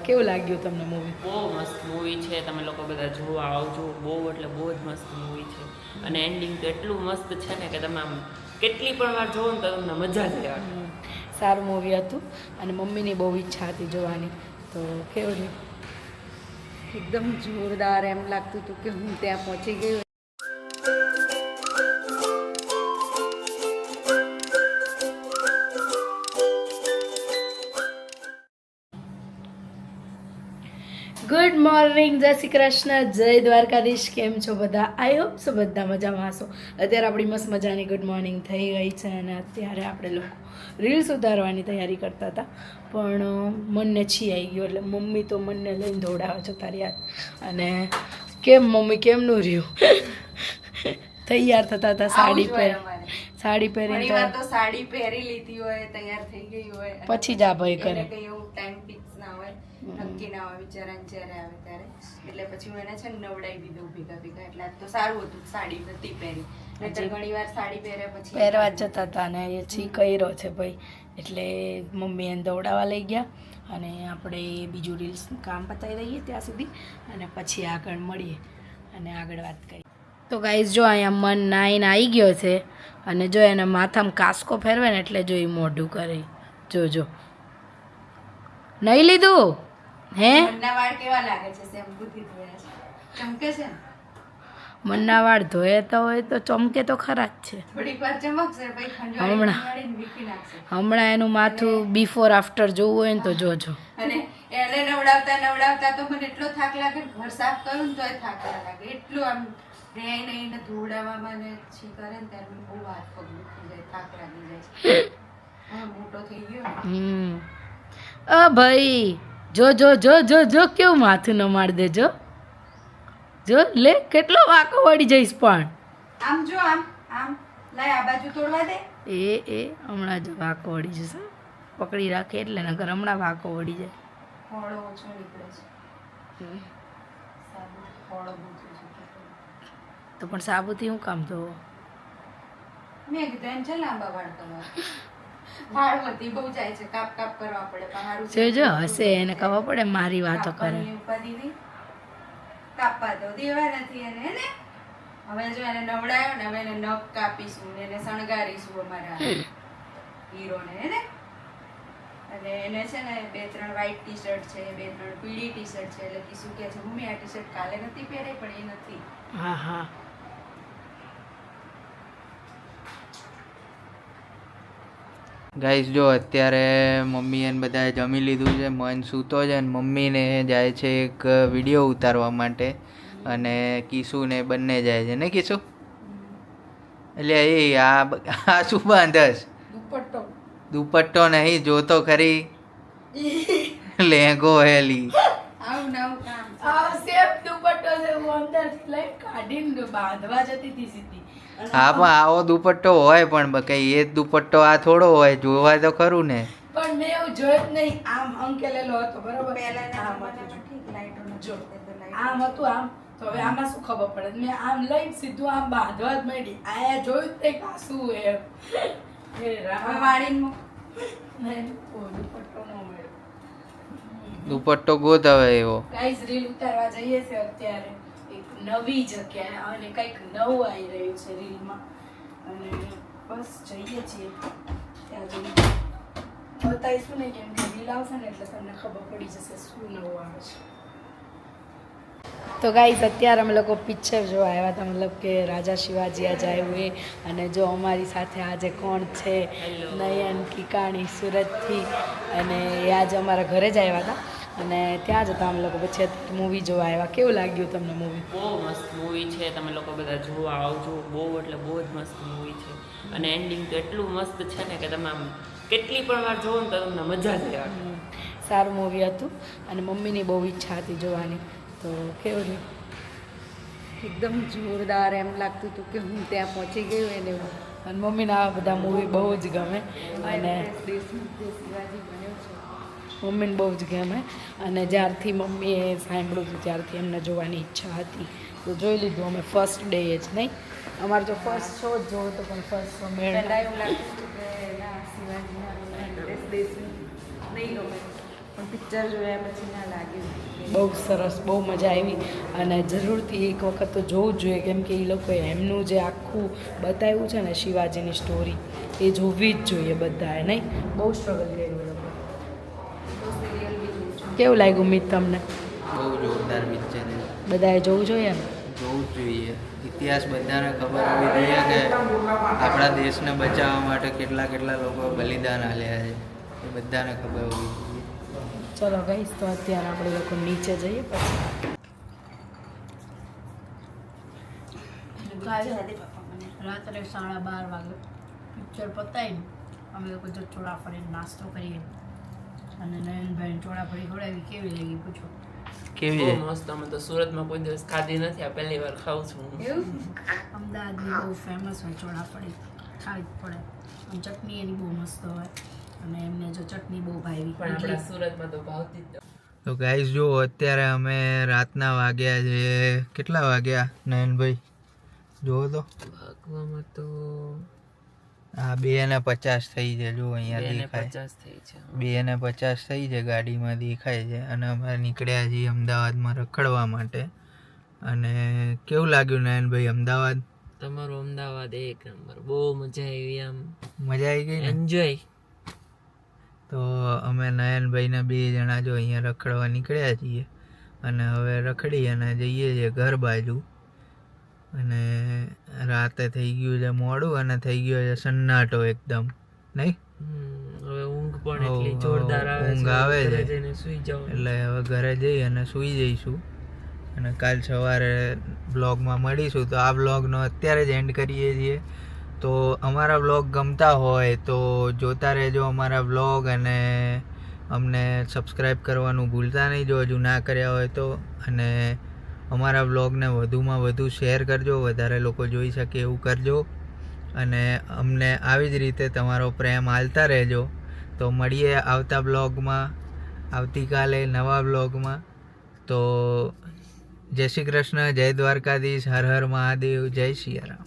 કેવું લાગ્યું તમને મૂવી? બહુ મસ્ત મૂવી છે, તમે લોકો બધા જોવા આવજો. બહુ એટલે બહુ જ મસ્ત મૂવી છે અને એન્ડિંગ તો એટલું મસ્ત છે ને કે તમે આમ કેટલી પણ વાર જોવો ને તો તમને મજા જ આવે. સારું મૂવી હતું અને મમ્મીની બહુ ઈચ્છા હતી જોવાની, તો કેવું રહ્યું? એકદમ જોરદાર, એમ લાગતું હતું કે હું ત્યાં પહોંચી ગઈ. ગુડ મોર્નિંગ, જય શ્રી કૃષ્ણ, જય દ્વારકાધીશ. કેમ છો બધા? આઈ હોપ સો બધા મજામાં હશો. અત્યારે આપણી મસ્ત મજાની ગુડ મોર્નિંગ થઈ ગઈ છે અને અત્યારે આપણે લોકો રીલ્સ ઉતારવાની તૈયારી કરતા હતા, પણ મનને છી આવી ગયો એટલે મમ્મી તો મનને લઈને દોડાવે છે તારી યાદ. અને કેમ મમ્મી કેમનું રહ્યું? તૈયાર થતા હતા, સાડી પહેરીને તો સાડી પહેરી લીધી હોય, તૈયાર થઈ ગઈ હોય, પછી જ આ ભાઈ કરે કઈ એવું ટાઈમ ફિક્સ ના હોય, નક્કી ના હોય બિચારાને જ્યારે આવે ત્યારે. એટલે પછી હું એને છે ને નવડાવી દીધું ભેગા ભેગા. એટલે તો સારું હતું સાડી નથી પહેરી, નહીંતર ઘણી વાર સાડી પહેરે પછી પહેરવા જતા હતા ને એ છી કર્યો છે ભાઈ. એટલે મમ્મી એને દોડાવવા લઈ ગયા અને આપણે બીજું રીલ્સનું કામ પતાવી દઈએ ત્યાં સુધી અને પછી આગળ મળીએ અને આગળ વાત કરીએ. તો ગાઈઝ જો અહીંયા મન નાઈને આવી ગયો છે અને જો એને માથામાં કાસકો ફેરવે ને એટલે જો એ મોઢું કરે. જોજો નહીં લીધું હે? મનના વાળ કેવા લાગે છે? શેમ્પૂથી ધોયા છે, ચમકે છે ને? મનના વાળ ધોયા હોય તો ચમકે તો ખરા જ છે. થોડીક વાર ચમકશે પછી હમણાં એનું માથું બિફોર આફ્ટર જોવું હોય ને તો જોજો. અને એને નવડાવતા નવડાવતા તો મને એટલો થાક લાગે, ઘર સાફ કરું ને તોય થાક લાગે. એટલું આમ રેઈને એને ધોવડાવવામાં ને છી કરે ને ત્યારે મને બહુ હાથ પગ દુખી જાય, થાક લાગી જાય છે. હા, મોટો થઈ ગયો. ભાઈ જો જો જો જો જો કેવું માથું ન માર દેજો. જો લે કેટલો વાંકો વળી જઈશ. પણ આમ જો આમ આમ લાય આ બાજુ તોડવા દે. એ હમણાં જ વાંકો વળી જશે, પકડી રાખે એટલે નકર હમણાં વાંકો વળી જાય. ફોળો ઓછો નીકળે છે, ફોળો તો પણ સાબુથી હું કામ ધોવો? મેં કીધું એમ છે લાંબા વાળ તમારા. વાળ વધી બહુ જાય છે, કાપ કાપ કરવા પડે. પણ જોજો હશે એને ખબર પડે મારી વાતો કરે. કાપવા તો દેવા નથી એને ને. હવે જો એને નવડાયો ને, હવે એને નખ કાપીશું ને એને શણગારીશું અમારા હીરોને ને. અને એને છે ને 2-3 વ્હાઈટ ટી શર્ટ છે, 2-3 પીળી ટી શર્ટ છે. એટલે કીશું કે છે મમ્મી આ ટી શર્ટ કાલે નથી પહેરી પણ એ નથી. હા હા ગાઈસ જો અત્યારે મમ્મી એને બધાએ જમી લીધું છે, મન સૂતો છે અને મમ્મીને જાય છે એક વિડીયો ઉતારવા માટે અને કીસુ ને બંને જાય છે ને કીસુ? એટલે એ આ શું બાંધસ? દુપટ્ટો નહીં, જોતો ખરી લેંગો હેલી. આવું નાવું કામ આ સેફ દુપટ્ટો છે, હું અંદરથી લઈ કાઢીને બાંધવા જતી હતી સીધી. હા પણ આવો દુપટ્ટો હોય પણ કઈ એ દુપટ્ટો આ થોડો હોય, જોવા તો ખરું ને. પણ મેં એવું જોયું જ નહીં. આમ અંકેલેલો હતો બરોબર, પહેલાના ઠીક લાઈટોનો જો આમ હતું આમ. તો હવે આમાં શું ખબર પડે? મેં આમ લઈને સીધું આમ બાંધવા જ માંડી. આયા જોયું જ નહીં કે શું એમ. એ રામ વાળીનો નહીં દુપટ્ટો ન મળ્યો. દુપટ્ટો ગોત હવે એવો. ગાઈસ રીલ ઉતારવા જઈએ છે અત્યારે એક નવી જગ્યાએ અને કંઈક નવું આવી રહ્યું છે રીલમાં અને બસ જઈએ છીએ ત્યાં જઈને બતાવીશું ને, કેમ કે રીલ આવશે ને એટલે તમને ખબર પડી જશે શું નવું આવે છે. તો ગાઈસ અત્યારે અમે લોકો પિક્ચર જોવા આવ્યા હતા, મતલબ કે રાજા શિવાજી આજે આવ્યું એ. અને જો અમારી સાથે આજે કોણ છે? નયન કિકાણી સુરતથી, અને એ આજે અમારા ઘરે જ આવ્યા હતા અને ત્યાં જ હતા અમે લોકો. પછી મૂવી જોવા આવ્યા. કેવું લાગ્યું તમને મૂવી? બહુ મસ્ત મૂવી છે, તમે લોકો બધા જોવા આવજો. બહુ એટલે બહુ જ મસ્ત મૂવી છે અને એન્ડિંગ તો એટલું મસ્ત છે ને કે તમે આમ કેટલી પણ વાર જોવો ને તો તમને મજા જ આવે. સારું મૂવી હતું અને મમ્મીની બહુ ઈચ્છા હતી જોવાની, તો કેવું રહ્યું? એકદમ જોરદાર, એમ લાગતું હતું કે હું ત્યાં પહોંચી ગઈ હોય ને એવું. અને મમ્મીને આ બધા મૂવી બહુ જ ગમે અને શિવાજી બન્યો છે મમ્મીને બહુ જ ગમે. અને જ્યારથી મમ્મીએ સાંભળ્યું હતું ત્યારથી એમને જોવાની ઈચ્છા હતી, તો જોઈ લીધું અમે ફર્સ્ટ ડે જ. નહીં અમારે જો ફર્સ્ટ શો જ જોવો તો પણ ફર્સ્ટ શો મેળ એવું લાગતું હતું કે ના શિવાજીના ડ્રેસ નહીં ગમે, પણ પિક્ચર જોયા પછી ના લાગ્યું. બહુ સરસ, બહુ મજા આવી અને જરૂરથી એક વખત તો જોવું જ જોઈએ કેમ કે એ લોકોએ એમનું જે આખું બતાવ્યું છે ને શિવાજીની સ્ટોરી એ જોવી જ જોઈએ બધાએ, નહીં? બહુ સ્ટ્રગલ કર્યું એ લોકો. તો સિરિયલ બી જોઉં છું. કેવું લાગ્યું મિત તમને? બહુ જોરદાર પિક્ચર છે. બધાએ જોવું જોઈએ ને? જોવું જ જોઈએ. ઇતિહાસ બધાને ખબર હોવી જોઈએ કે આપણા દેશને બચાવવા માટે કેટલા કેટલા લોકો બલિદાન આપ્યા છે એ બધાને ખબર હોવી જોઈએ. ચલો ગઈશ તો અત્યારે આપણે લોકો નીચે જઈએ પછી રાત્રે 12:30 વાગે પિક્ચર પતાવીને અમે લોકો જો ચોળાફળીને નાસ્તો કરીએ અને નયનભાઈને ચોળાફળી ખવડાવી. કેવી લાગી પૂછો? કેવી બહુ છે? મસ્ત. અમે તો સુરતમાં કોઈ દિવસ ખાધી નથી, આ પહેલી વાર ખાઉં છું. અમદાવાદની બહુ ફેમસ હોય ચોળાફળી, ખાવી જ પડે. અને ચટણી એની બહુ મસ્ત હોય અને એમને જો ચટણી બહુ ભાવી. પણ આપણા સુરતમાં તો ભાવતી જ તો ગાઈસ જો અત્યારે અમે રાતના વાગ્યા છે, કેટલા વાગ્યા નયનભાઈ જુઓ તો? ભાગવામાં તો હા 2:50 થઈ છે. જો અહીંયા દેખાય 50 થઈ છે. 2:50 થઈ છે, ગાડીમાં દેખાય છે. અને અમે નીકળ્યા છીએ અમદાવાદમાં રખડવા માટે. અને કેવું લાગ્યું નયનભાઈ અમદાવાદ? તમારું અમદાવાદ એક નંબર, બહુ મજા આવી. આમ મજા આવી ગઈ ને? એન્જોય. તો અમે નયનભાઈને 2 જણા જો અહીંયા રખડવા નીકળ્યા છીએ અને હવે રખડી અને જઈએ છીએ ઘર બાજુ. અને રાતે થઈ ગયું છે મોડું અને થઈ ગયો છે સન્નાટો એકદમ, નહીં? હવે ઊંઘ પણ હઉ, એટલી જોરદાર આવે ઊંઘ છે. આવે ઘરે છે. જઈને સૂઈ જાવ. એટલે હવે ઘરે જઈ અને સૂઈ જઈશું અને કાલ સવારે બ્લોગમાં મળીશું. તો આ બ્લોગનો અત્યારે જ એન્ડ કરીએ છીએ. તો અમારા બ્લોગ ગમતા હોય તો જોતા રહેજો અમારા બ્લોગ અને અમને સબસ્ક્રાઈબ કરવાનું ભૂલતા નહીં જો હજુ ના કર્યા હોય તો. અને અમારા બ્લોગને વધુમાં વધુ શેર કરજો, વધારે લોકો જોઈ શકે એવું કરજો. અને અમને આવી જ રીતે તમારો પ્રેમ આલતા રહેજો. તો મળીએ આવતા બ્લોગમાં, આવતીકાલે નવા બ્લોગમાં. તો જય શ્રી કૃષ્ણ, જય દ્વારકાધીશ, હર હર મહાદેવ, જય સિયારામ.